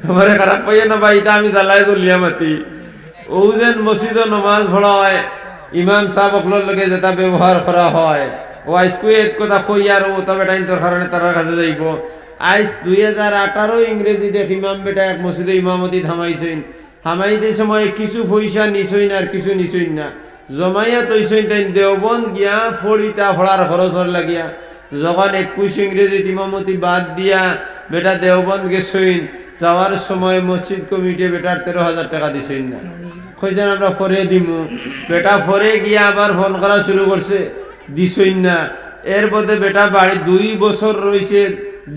আমার খারাপ পাইয়া না ভাই, এটা আমি জ্বালাই গলিয়া মাতি। ও যেন মসজিদ নমাজ পড়া হয়, ইমাম সাহেব অকলের লগে যেটা ব্যবহার করা হয়, ও আজকে এক কথা কই আর ও তবে টাইম তোর কারণে তার কাছে যাইব। আজ 2018 ইংরেজি দেখ ইমাম বেটা এক মসজিদে ইমামতি থামাইছেন। থামাইতে সময় কিছু পয়সা নিছইন আর কিছু নিছইন না, জমাইয়া তৈছইন তাই দেওবন্দ গিয়া ফড়িতা ফড়ার খরচর লাগিয়া। যখন 21 ইংরেজি ইমামতি বাদ দিয়া বেটা দেওবন্দ গেছইন, যাওয়ার সময় মসজিদ কমিটি বেটার 13,000 টাকা দিছইন না, কইছেন আমরা পরে দিমু। বেটা পরে গিয়া আবার ফোন করা শুরু করছে, দিছইন না। এর মধ্যে বেটা বাড়ি 2 বছর রয়েছে,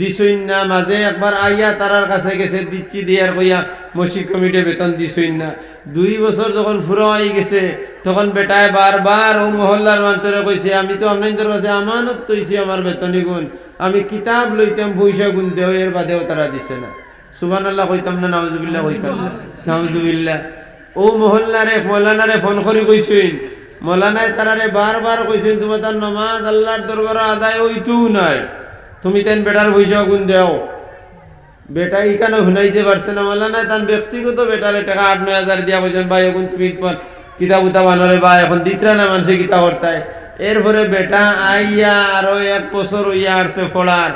দিছইন না। মাঝে একবার আইয়া তারার কাছে গেছে, দিচ্ছি দিয়ার কইয়া মসজিদ কমিটি বেতন দিছইন না। 2 বছর যখন ফুরো হয়ে গেছে, তখন বেটায় বারবার ও মহল্লার মানুষরা কইছে, আমি তো আপনাদের কাছে আমানত তৈছি আমার বেতনি গুণ, আমি কিতাব লইতাম পয়সা গুনতে, এর বাদেও তারা দিছে না। সুবহানাল্লাহ কইতাম না, নাউজুবিল্লাহ কইতাম না, নাউজুবিল্লাহ। ও মহল্লারে মৌলানারে ফোন করি কইছেন, মৌলানায় তারারে বারবার কইছেন, তোমার তার নমাজ আল্লাহর দরবারে আদায় হইতেও নাই, তুমি তেন বেটার পয়সা গুণ দেও। বেটা ইখানে শুনাইতে পারছে না। মৌলানায় তার ব্যক্তিগত বেটারে টাকা 8-9 হাজার দিয়া বলছেন, ভাই এখন তুমি কিতাব উতাব আনরে বা এখন দিতরা না মানুষের কিতাব হরতায়। এরপরে বেটা আইয়া আরো 1 বছর হইয়া আসছে পড়ার,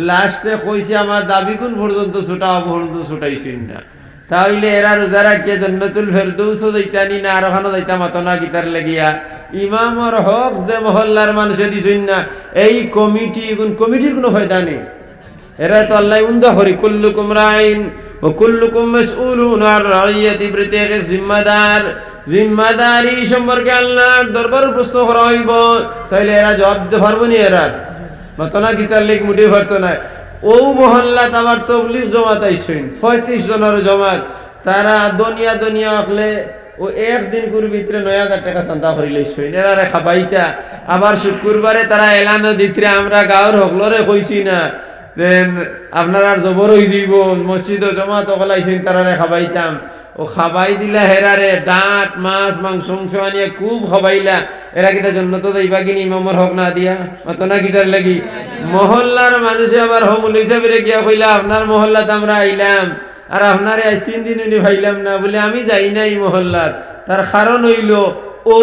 লাস্টে কইছে আমার দাবি কোন পর্যন্ত ছুটা পর্যন্ত ছুটাইছেন না। তাহলে এরা রোজা রাখিয়া জান্নাতুল ফেরদৌসও যাইতানি না, আর ওখানে যাইতাম না গীতার লাগিয়া। ইমামর হক যে মহল্লার মানুষে দিছেন না, এই কমিটির কোনো ফায়দা নেই। এরা তো আল্লাহ উন্দা করি, কুল্লুকুম রাইন ও কুল্লুকুম মাসউলুন আর রাইয়াতি, প্রত্যেক জিম্মাদার। জিম্মাদারি সম্পর্কে আল্লাহর দরবার প্রশ্ন করা হইব, তাইলে এরা জবাব দিতে পারবো নি? এরা মতনা গীতার লেখ মুঠে পারতো না। ও মহল্লাত আমার তবলিগ জমাত আইসইন, 35 জনের জমাত। তারা দুনিয়া হলে ও একদিন করে ভিতরে 9,000 টাকা চান্দা করি লইসইন। এরা খাবাইতা আবার শুক্রবারে তারা এলানো দিতে, আমরা গাঁর হকলরে কইছি না দেন আপনারা জবর হয়ে দিব, মসজিদ জমাত ওলাইছেন, তারা খাবাইতাম। ও খাবাই দিলা হেরারে ডাঁট মাছ মাংস আনিয়া খুব খাবাইলা। এরা কিতা জন্য তো যাইবা কিনি ইমামর হক না দিয়া, অত না কিতার লাগি। মহল্লার মানুষে আবার হমুল হিসাবে গিয়া কইলা, আপনার মহল্লাতে আমরা আইলাম আর আপনারে আজ 3 দিন উনি ভাইলাম না, বলে আমি যাই নাই মহল্লাত। তার কারণ হইল ও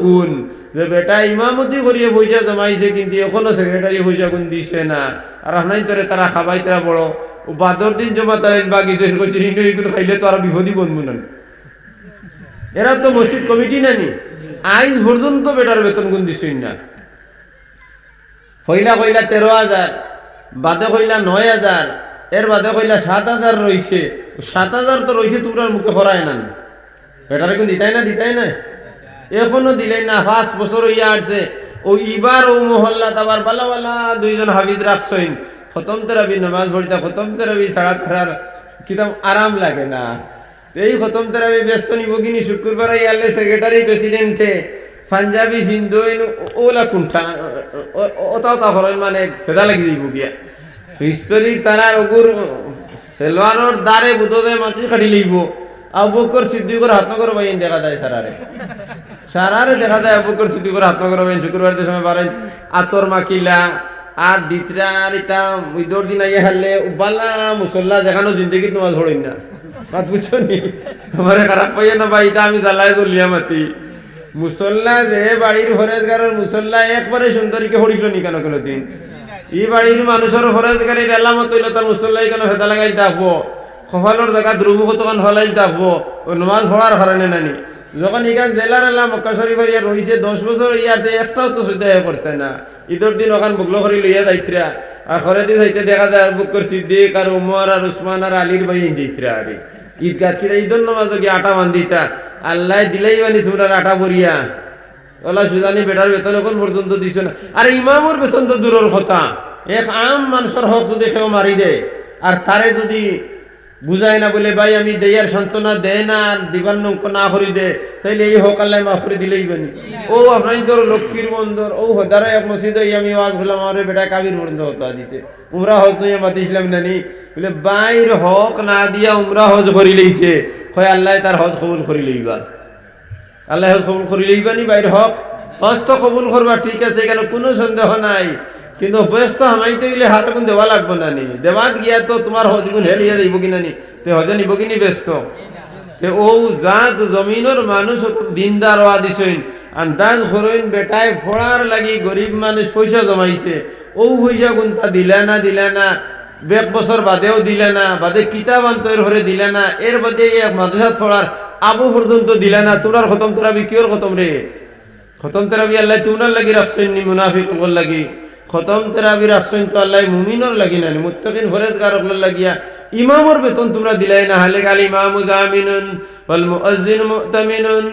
গুণ যে বেটা ইমামতি করিয়ে পয়সা জমাইছে, কিন্তু এখনো সেক্রেটারি পয়সা গুণ দিছে না। আর আপনার তোরে তারা খাবাই তারা বড় ও বাদর দিন জমা তারা বাগিছে কইছে, এইগুলো খাইলে তো আর বিপদই বনবো না। এরা তো মসজিদ কমিটি নানি, আইন পর্যন্ত বেটার বেতন গুণ দিছেন না। কইলা 13,000, বাদে কইলা 9,000, এর বাদে কইলা 7,000 রয়েছে। 7,000 তো রয়েছে, তোমরা মুখে ফরায় না, বেটারে কোন দিতাই না এখনো দিলাই না। 5 বছর হইয়া আসছে। ও ইবার ও মহল্লাত আবার বালা 2 জন হাফিজ রাখছইন, খতম তেরাবি নামাজ পড়িতা, খতম তেরাবি ছাড়া তার কিতাব আরাম লাগে না। এই খতম তেরাবি ব্যস্ত নিব কিনি, শুক্রবার ইয়ালে সেক্রেটারি প্রেসিডেন্টে পাঞ্জাবি হিন্দু ওলা কুণ্ঠা ওটা হরণ মানে ফেদা লাগি দিব গিয়া হিস্টোরি তারা ওগুর সেলওয়ানোর দ্বারে বুধে মাটি কাটি লইব। আবু বকর সিদ্দিকর হাতনগর বাইন দেখা যায়, সারারে দেখা যায় আবু বকর সিদ্দিকর হাতনগর বাইন। শুক্রবার সময় বারে আতর মাকিলা আর দিতরা আর ইতা ঈদর দিন আইয়া হারলে বালা মুসল্লা যেখানে জিন্দগি তোমার ধরেন না, মাত বুঝছো নি? আমার খারাপ পাইয়া না ভাই, এটা আমি জ্বালাই গলিয়া মাতি। মুসল্লা যে বাড়ির ফরেজগারের মুসল্লা একবারে সুন্দরীকে হরিল নি কেন কোনো দিন? এই বাড়ির মানুষের ফরেজগারির এলামত হইল তার মুসল্লাই কেন ফেদা লাগাই থাকবো, কপালের জায়গা দ্রুমুখ তখন হলাই থাকবো, ও নমাজ পড়ার কারণে নানি। যখন এখান জেলার এলাম মক্কা শরীফ ইয়া রয়েছে 10 বছর ইয়াতে একটাও তো সুবিধা করছে না। ঈদের দিন ওখান বগলো করে লইয়া যাইতরা, আর ঘরে দিয়ে যাইতে দেখা যায় আবু বকর সিদ্দিক আর উমর আর উসমান আর আলীর ভাই যাইতরা। আরে ঈদগাহ কিরা ঈদের নামাজ গিয়ে আটা বান্ধিতা, আল্লাহ দিলাই বানি তোমরা আটা ভরিয়া ওলা সুজানি বেটার বেতন এখন পর্যন্ত দিছ না। আর ইমামর বেতন তো দূরের কথা, এক আম মানুষের হক যদি কেউ মারি দেয় আর তারে যদি বুঝায় না বলে ভাই আমি দেয়ার সান্ত্বনা দেয় না দিবার নঙ্ক না করি দে, তাইলে এই হক আল্লাহ মাফ করে দিলেই বানি। ও আপনার ধর লক্ষ্মীর বন্দর ও হদারা এক মসজিদে আমি ওয়াজ বললাম, আমার বেটা কাবির পর্যন্ত হতা দিছে। উমরা হজ নইয়া মাতিছিলাম নানি, বলে বাইর হক না দিয়া উমরা হজ করি লইছে, হয় আল্লাহ তার হজ কবুল করি লইবা, আল্লাহ হজ কবুল করি লইবা নি। বাইর হক হজ তো কবুল করবা ঠিক আছে, এখানে কোনো সন্দেহ নাই, কিন্তু ব্যস্ত হামাইতে গেলে হাত এখন দেওয়া লাগবো না নি। দেওয়াত গিয়া তো তোমার হজ গুণ হেলিয়া যাইব কিনা নি, তে হজে নিব কিনি ব্যস্ত তে ও জাত জমিনের মানুষ দিনদার হওয়া দিছেন আন্দাজ করইন বেটায় ফোড়ার লাগি গরিব মানুষ পয়সা জমাইছে ও পয়সা কোনটা দিলে না এক বছর বাদেও দিলে না বাদে কিতাব আন্তর হরে দিলে না এর বাদে এক মাদ্রাসা ফোড়ার আবু পর্যন্ত দিলে না তোরার খতম তোরাবি কিয়র খতম রে খতম তেরাবি আল্লাহ তোমরার লাগি রাখছেন নি মুনাফিকর লাগি খতম তেরাবি রাখছেন তো আল্লাহ মুমিনর লাগি না মুত্তাকিন ফরেজগারর লাগিয়া ইমামর বেতন তোমরা দিলাই না হালে গাল ইমামু জামিনুন ওয়াল মুআজ্জিন মুতামিনুন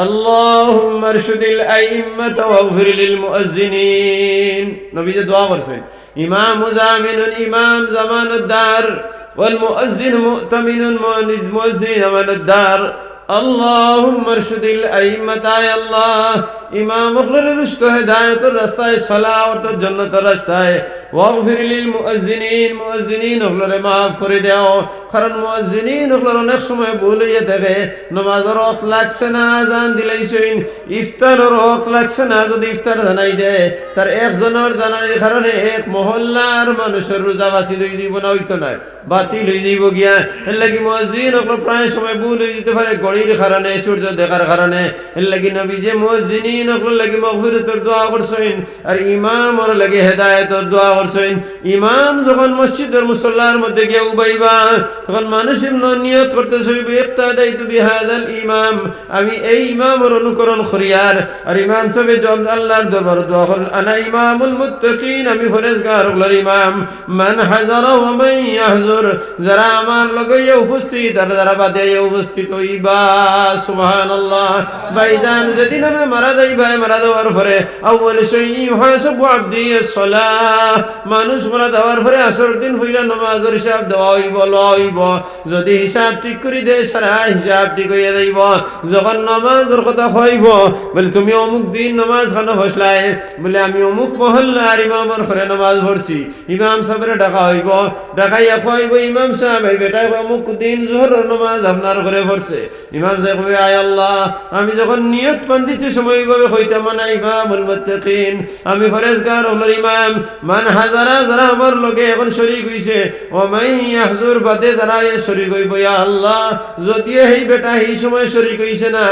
আল্লাহুম্মা আরশুদিল আইম্মাতা ওয়াগফির লিল মুআজ্জিনিন নবী যে দোয়া করছেন ইমামু জামিনুন ইমাম জামানুদ্দার ওয়াল মুআজ্জিন মুতামিনুন মুআজ্জিন জামানুদ্দার اللهم ارشد الائمه يا الله امام اخلل رشد هدايه الرسائل صلاه والجنه الرسائل واغفر للمؤذنين مؤذنين اخلل معفور দেও কারণ মুয়াজ্জিনিন اخلل অনেক সময় ভুল হয়ে থাকে নামাজের ওয়াক্ত লাগছে না আযান দিলাইছেন ইফতারের ওয়াক্ত লাগছে না যদি ইফতার জানাই দে তার একজনের জানার কারণে এক মহল্লার মানুষের রোজা বাসি হয়ে যাব না হইতো না বাতিল হয়ে যাব গিয়া এর লাগি মুয়াজ্জিন اخلل প্রায় সময় ভুল হয়ে যেতে পারে ঘড়ির কারণে সূর্য দেখার কারণে এর লাগি নবী যে মুয়াজ্জিনিন اخلل লাগি মাগফিরাতের দোয়া করছেন আর ইমামর লাগি হেদায়েতের দোয়া করছেন ইমাম যখন মসজিদের মুসল্লার মধ্যে গিয়ে উবাইবা তখন মানুষ নিয়ত করতেছে ইক্তাদাইতু বিহাদাল ইমাম আমি এই ইমামের অনুকরণ করিয়ার আর ইমাম সাহেব আল্লাহর দরবারে দোয়া করেন আনা ইমামুল মুত্তাকিন আমি ফরেজগার হলার ইমাম মান হাজারা ওয়া মান ইয়াহজুর যারা আমার লগে উপস্থিত আর যারা বাদে উপস্থিত হইবা সুবহানাল্লাহ বাইদান যেদিন আমি মারা যাইবা মারা যাওয়ার পরে আউয়াল শাই ইউহাসাবু আবদি as-সালাহ মানুষ মারা যাওয়ার পরে আসর দিন হইলা নামাজের হিসাব দেওয়া হইব লইব যদি হিসাব ঠিক করে দে সারা হিসাব ঠিক হইয়া যাইব যখন নামাজের কথা কইব বলে তুমি অমুক দিন নামাজ খানো ফসলাই বলে আমি অমুক মহল্লার ইমামের ঘরে নামাজ পড়ছি ইমাম সাহেবের ডাকা হইব ডাকাইয়া কইব ইমাম সাহেব এই বেটা অমুক দিন জোহরের নামাজ আপনার ঘরে পড়ছে ইমাম সাহেব কইবে আয় আল্লাহ আমি যখন নিয়ত বান্ধিতে সময় এইভাবে কইতাম না ইমামুল মুত্তাকিন আমি ফরেজগার হলার ইমাম মান হাজারা যারা আমার লগে এখন শরীক হইছে ও মাই ইয়াহজুর বাদে যারা শরীক হইব ইয়া আল্লাহ যদি এই বেটা এই সময় শরীক হইছে না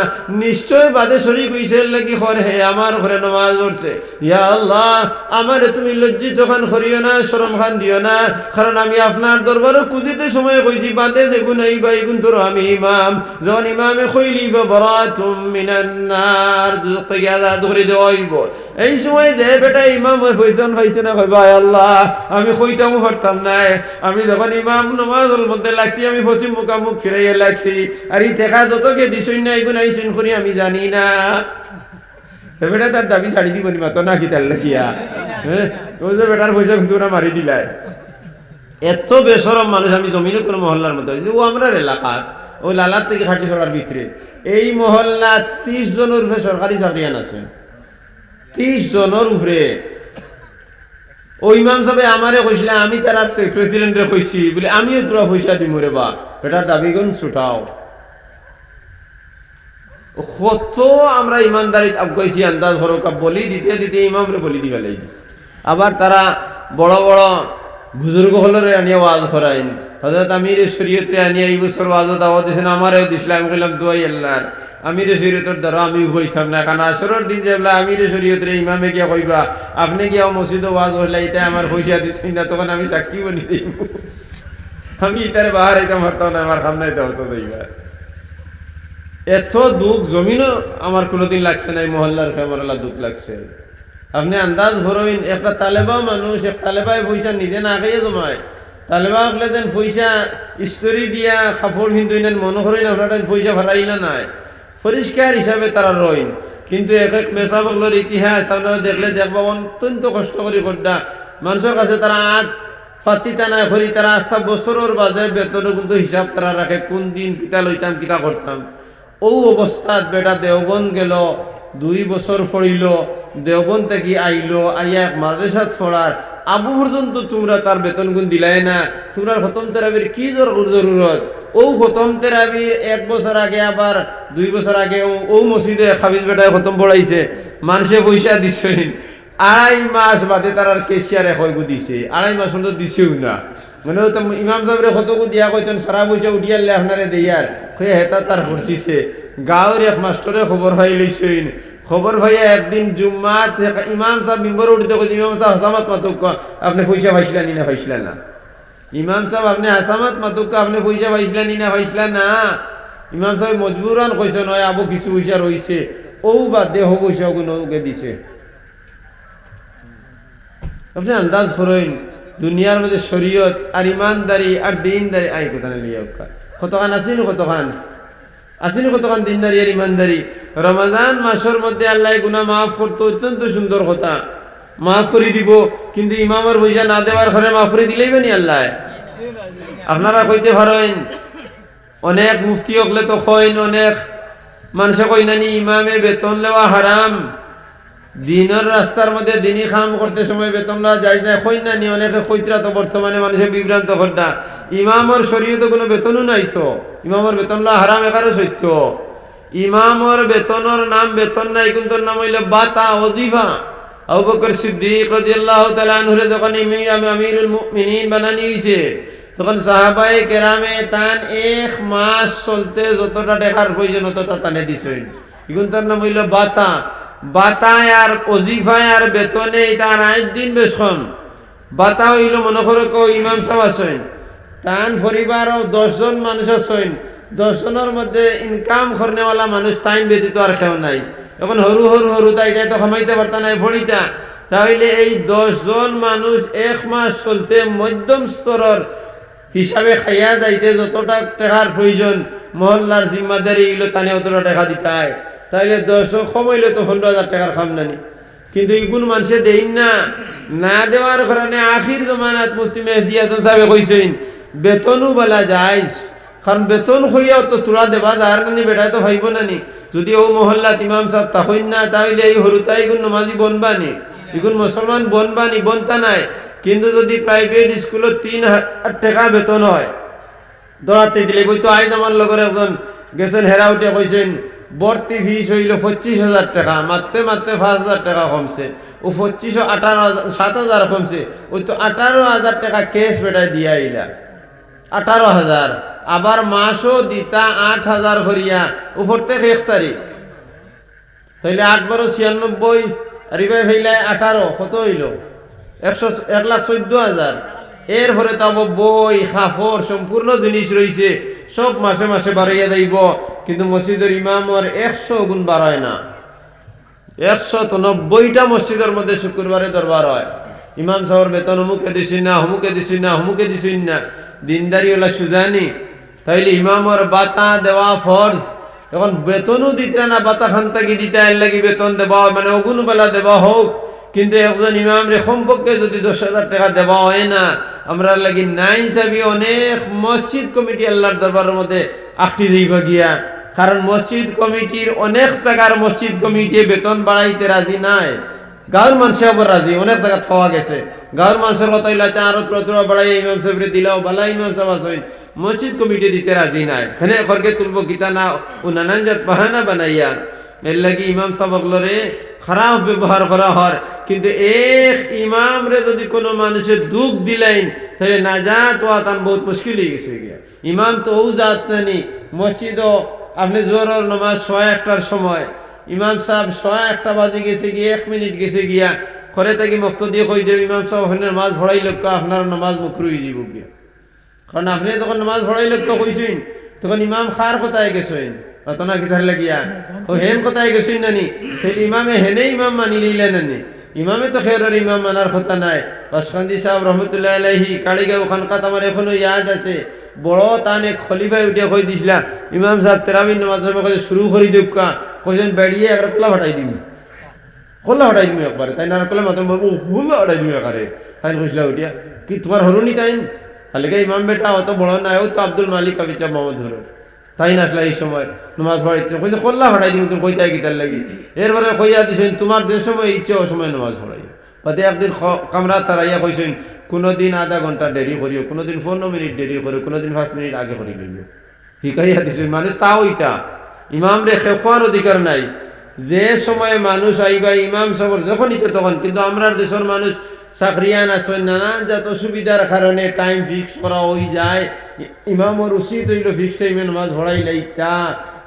নিশ্চয় বাদে শরীক হইছে লাগি করে হে আমার ঘরে নামাজ পড়ছে ইয়া আল্লাহ আমারে তুমি লজ্জিত খান করিও না শরম খান দিও না কারণ আমি আপনার দরবারে কুজিতে সময় কইছি বাদে দেখুন এই ভাই কিন্তু আমি ইমাম যখন ইমামে কইলি বারাতুম মিনান নার দুজকে গিয়া ধরে দেওয়াইব এই সময় যে বেটা ইমাম হইছেন হইছে না কইবা আয় আল্লাহ আমি কইতামও পারতাম না আমি যখন ইমাম নামাজের মধ্যে লাগছি আমি পশ্চিম মুখ ফিরাইয়া লাগছি আর এই টেকা যতকে দিছই না এগুন আইছেন করি আমি জানি না বেটা তার দাবি ছাড়ি দিব নি মাতো নাকি তার লাগিয়া হ্যাঁ ওই যে বেটার পয়সা কিন্তু ওরা মারি দিলাই এত বেসরম মানুষ আমি জমিনে কোনো মহল্লার মধ্যে ও আমরা এলাকার ও লালার থেকে খাটি সরার ভিতরে এই মহল্লা 30 জনের উপরে সরকারি চাকরিয়ান আছে 30 জনের উপরে ও ইমাম সাহেব আমারে কইছিল আমি তার প্রেসিডেন্টরে কইছি বলে আমিও তোরা পয়সা দিমু রে বা বেটার দাবিগুন ছুটাও কত আমরা ইমানদারি আগাইছি আন্দাজ হরকা বলি দিতে দিতে ইমামরে বলি দিবা লাগিস আবার তারা বড় বড় বুজুর্গ হলরে আনিয়া ওয়াজ করাইন হযরত আমির শরীয়তে আনিয়া এই বছর ওয়াজ দাওয়াত দিছেন আমারও দিছিলাম আমি কইলাম দোয়াই আল্লাহর আমির শরীয়তের দ্বারা আমি হইতাম না কারণ আসরের দিন যেবলা আমির শরীয়তের ইমামে গিয়া কইবা আপনি গিয়া মসজিদে ওয়াজ হইলা এটা আমার পয়সা দিছেন না তখন আমি সাক্ষী বনি দেব আমি ইতারে বাহার আইতাম হরতাম না আমার সামনে আইতাম হতো দইবা এত দুঃখ জমিনও আমার কোনোদিন লাগছে না এই মহল্লার ফেমরলা দুঃখ লাগছে আপনি আন্দাজ ভরইন একটা তালেবা মানুষ এক তালেবায় পয়সা নিজে না খাইয়ে জমায় তালেবা হলে যেন পয়সা স্তরি দিয়া কাপড় হিন্দু মনে করেন আপনার পয়সা ভাড়াই না নাই পরিষ্কার হিসাবে তারা রইন কিন্তু এক এক মেসাবকলোর ইতিহাস আপনারা দেখলে দেখবা অত্যন্ত কষ্ট করে করডা মানুষের কাছে তারা আত পাতিতা নাই করি তারা আস্থা বছরের বাজে বেতন কিন্তু হিসাব তারা রাখে কোন দিন কিতা লইতাম কিতা করতাম ও অবস্থাত বেটা দেওবন গেল 2 বছর পড়িল দেওবন থেকে আইলো আইয়া মাদ্রাসাত পড়ার আবু পর্যন্ত তোমরা তার বেতন গুণ দিলাই না তোমরা খতম তেরাবির কি জরুরত ও খতম তেরাবি 1 বছর আগে আবার 2 বছর আগে ও মসজিদে খাবিজ বেটায় খতম পড়াইছে মানুষে পয়সা দিচ্ছেন 2.5 মাস বাদে তার কেশিয়ারে কয়গু দিছে 2.5 মাস পর্যন্ত দিছেও না মানে তো ইমাম সাহেবরে কতকু দিয়া কইতেন সারা পয়সা উঠিয়ালে আপনারে দেয়ার কয়ে হেতা তার করছিছে গাঁওর এক মাস্টরে খবর পাই লইছেন খবর ভাইয়া একদিন জুম্মা ইমাম সাহেব মিম্বরে উঠিতে কইছে ইমাম সাহেব হাসামাত মাতুক আপনি পয়সা পাইছিলেন না পাইছিলেন না ইমাম সাহেব আপনি হাসামাত মাতুক আপনি পয়সা পাইছিলেন না পাইছিলেন না ইমাম সাহেব মজবুরান কইছে নয় আবু কিছু পয়সা রইছে ও বাদ দেহ পয়সা ওকে দিছে আপনি আন্দাজ করেন দুনিয়ার মধ্যে শরীয়ত আর ইমানদারি আর দিনদারি আই কোথায় লিয়া কতখান আসিনি কতখান দিনদারি আর ইমানদারি রমজান মাসের মধ্যে আল্লাহ গুনাহ মাফ করতো অত্যন্ত সুন্দর কথা মাফ করে দিব কিন্তু ইমামের পয়সা না দেওয়ার ঘরে মাফ করে দিলেই বানি আল্লাহ আপনারা কইতে পারেন অনেক মুফতি হকলে তো কইন অনেক মানুষে কই নানি ইমামে বেতন নেওয়া হারাম দিনের রাস্তার মধ্যে দিনই কাম করতে সময় বেতন লওয়া যায় না কই নানি অনেকে কইতরা তো বর্তমানে মানুষের বিভ্রান্ত করটা ইমামর শরীয়তে কোনো বেতনও নাই তো ইমামর বেতন লওয়া হারাম একারও সত্য ইমামর বেতনের নাম বেতন নাই কিন্তু নাম হইল বাতা ওজিফা আবু বকর সিদ্দিক রাদিয়াল্লাহু তাআলা আনহু যখন আমিরুল মুমিনিন বানানি হইছে তখন সাহাবায়ে কেরামে তান এক মাস চলতে যতটা টাকার প্রয়োজন ততটা তানে দিছেন এখন তার নাম হইল বাতা বাতায় আর ওজিফায় আর বেতনে তার 8 দিন বেশ কম বাতা হইল মনে করে ইমাম সাহেব আছেন তান পরিবারও 10 জন মানুষ আছেন 10 জনের মধ্যে ইনকাম করনেওয়ালা মানুষ টাইম ব্যতীত আর কেউ নাই এখন হরু তাই তো কমাইতে পারতা নাই ফড়িতা তাহলে এই 10 জন মানুষ এক মাস চলতে মধ্যম স্তরের হিসাবে খাইয়া যাইতে যতটা টাকার প্রয়োজন মহল্লার জিম্মাদারি এগুলো তানে অতটা টাকা দিতায় তাইলে 10 কম হইলে তো 15,000 টাকার খাম নানি কিন্তু এইগুলো মানুষে দেই না দেওয়ার কারণে আখির জমানাত মুফতি মেহদি হাসান সাহেব কইছেন বেতনও বলা যায় কারণ বেতন হইয়াও তো তোলা দেবা যার নানি বেটায় তো ভাইব নানি যদি ও মহল্লাত ইমাম সাহেব তাহইন না তাহলে এই হরুতাই এগুলো নমাজি বনবানি এগুলো মুসলমান বনবানি বনতা নাই কিন্তু যদি প্রাইভেট স্কুলত 3,000 টাকা বেতন হয় দরাতে দিলে বই তো আইজ আমার লগর একজন গেছেন হেরাউটে কইছেন ভর্তি ফিস হইল 25,000 টাকা মাত্রে 5,000 টাকা কমছে ও 7,000 কমছে ওই তো 18,000 টাকা ক্যাশ বেটায় দিয়া আইলা 18,000 আবার মাসও দিতা 8,000 করিয়া উপর থেকে 1 তারিখ তাইলে 8 × 96 আর ইবাই ফেইলা 18 কত হইল 1,14,000 এরপরে তো বই খাফর সম্পূর্ণ জিনিস রয়েছে সব মাসে মাসে বাড়াইয়া যাইব কিন্তু মসজিদের ইমামর 100 গুণ বাড়ায় না 190টা মসজিদের মধ্যে শুক্রবারে দরবার হয় ইমাম সাহেবের বেতন হুমুকে দিছি না দিনদারি ওলা সুজানি তাইলে ইমামর বাতা দেওয়া ফরজ এখন বেতনও দিতে না বাতা খান্তাকি দিতে এর লাগি বেতন দেওয়া মানে অগুন বেলা দেওয়া হোক কিন্তু একজন ইমাম রে কমপক্ষে যদি 10,000 টাকা দেওয়া হয় না আমরা লাগি নাই চাবি অনেক মসজিদ কমিটি আল্লাহর দরবারের মধ্যে আটটি যাইবা গিয়া কারণ মসজিদ কমিটির অনেক জায়গার মসজিদ কমিটি বেতন বাড়াইতে রাজি নাই গাঁর মানুষে আবার রাজি অনেক জায়গা খাওয়া গেছে গাঁর মানুষের কথা হইলা আর তোরা বাড়াই ইমাম সাহেবরে দিলাও বালা ইমাম সাহেব আসেন মসজিদ কমিটি দিতে রাজি নাই এখানে খরকে তুলব গীতা না ও নানান জাত বাহানা বানাইয়া এর লাগি ইমাম সাহেবগুলোরে খারাপ ব্যবহার করা হয় কিন্তু এক ইমাম রে যদি কোনো মানুষের দুঃখ দিলেন তাহলে নাজাত হওয়া তার বহুত মুশকিল হয়ে গেছে গিয়া ইমাম তো ও জাত নানি মসজিদও আপনি জোহরের নামাজ 1:01টার সময় ইমাম সাহেব 1:01 বাজে গেছে গিয়ে 1 মিনিট গেছে গিয়া করে থাকি মক্ত দিয়ে কই দেব ইমাম সাহেব ওখানে নামাজ পড়াই লক্ষ্য আপনার নামাজ মুকরু হয়ে যাব গিয়া কারণ আপনি যখন নামাজ পড়াই লক্ষ্য কইছেন তখন ইমাম খার কোথায় গেছেন অতনা কি ধরে লাগিয়া ও হেন কোথায় গেছেন নানি তাহলে ইমামে হেনে ইমাম মানি লইলেন নানি ইমামে তো খেরের ইমাম মানার কথা নাই বাসকান্দি সাহেব রহমতুল্লাহ আলাইহি কালীগাঁও খানকাত আমার এখনো ইয়াদ আছে বড় তানে খলিফায় উঠে কই দিছিলা ইমাম সাহেব তেরাবিন নামাজ শুরু করি দেখা কইছেন বেড়িয়ে একবার খোলা হটাই দিবি একবারে তাই না কলে মাত্র খোলা হটাই দিবি একারে তাই কইছিলা উঠিয়া কি তোমার হরুনি তাই হালিকা ইমাম বেটা অত বড় নাই ও তো আব্দুল মালিক কবিতা মোহাম্মদ হরুন তাই না আসলে এই সময় নামাজ পড়াইতে কইছে খোলা হটাই দিবি তুমি কইতাই গীতার লাগি এরপরে কইয়া দিছেন তোমার যে সময় ইচ্ছে ও সময় নামাজ পড়াই বাদে একদিন কামরা তারাইয়া কইছেন কোনোদিন আধা ঘন্টা দেরি করিও কোনোদিন 15 মিনিট দেরি করিও কোনোদিন 5 মিনিট আগে করি লইও শিখাইয়া দিছেন মানুষ তাও ইটা ইমাম রে খেফার অধিকার নাই যে সময়ে মানুষ আইবা ইমাম সাহেব যখন ইচ্ছে তখন কিন্তু আমরা দেশের মানুষ চাকরিয়ান আছেন নানান যত সুবিধার কারণে টাইম ফিক্স করা হয়ে যায় ইমামর উচিত হইল ফিক্স টাইমে নামাজ পড়াইলাই তা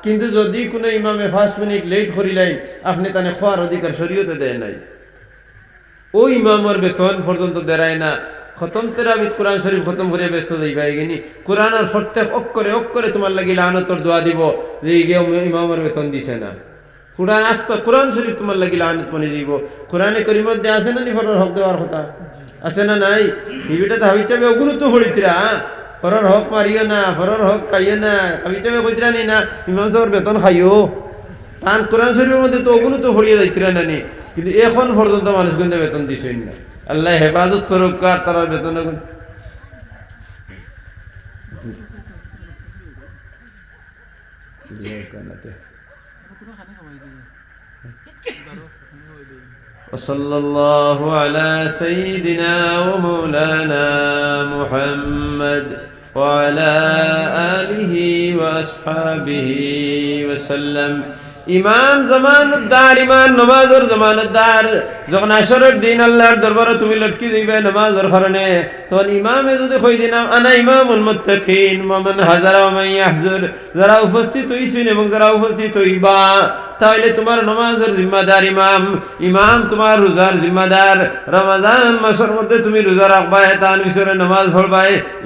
কিন্তু যদি কোনো ইমামে 5 মিনিট লেট করিলেন আপনি তানে খোয়ার অধিকার শরীয়তে দেয় নাই ওই ইমামর বেতন পর্যন্ত দেয় না খতম তেরাবিত কোরআন শরীফ খতম করে ব্যস্ত যাইবা এগিনি কোরআনের প্রত্যেক অক্ষরে অক্ষরে তোমার লাগি লানতর দোয়া দিব যে ইমামর বেতন দিছে না কোরআন আসতো কোরআন শরীফ তোমার লাগি লানত মনে যাইব কোরআনে করির মধ্যে আছে না নি ফরর হক দেওয়ার কথা আছে না নাই বিবিটা তো হাবিচাবে ওগুলো তো হড়িতরা ফরর হক মারিও না ফরর হক খাইও না হাবিচাবে কইতরা নি না ইমাম সাহেবের বেতন খাইও তান কোরআন শরীফের মধ্যে তো ওগুলো তো হড়িয়ে যাইতরা না নি কিন্তু এখন পর্যন্ত মানুষ কিন্তু বেতন দিছেন না আল্লাহ হেফাজত করুক কার তারা বেতন وصلى الله على سيدنا ومولانا محمد وعلى آله وأصحابه وسلم ইমাম জামানুদ্দার ইমাম নামাজের জামানুদ্দার যখন আসরের দিন আল্লাহর দরবারে তুমি লটকি দিবে নামাজের কারণে তখন ইমামে যদি কই দিনাম আনা ইমামুল মুত্তাকিন মান হাজারা ওয়া মান ইয়াহজুর যারা উপস্থিত হইছেন এবং যারা উপস্থিত হইবা তাহলে তোমার নামাজের জিম্মাদার ইমাম ইমাম তোমার রোজার জিম্মাদার রমজান মাসের মধ্যে তুমি রোজা রাখবা তার বিষয়ে নামাজ পড়বা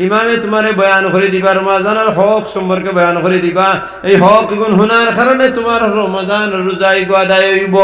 ইমামে তোমারে বয়ান করে দিবা রমজানের হক সম্পর্কে বয়ান করে দিবা এই হক গুণ শোনার কারণে তোমার রমজান রোজা আদায় হইব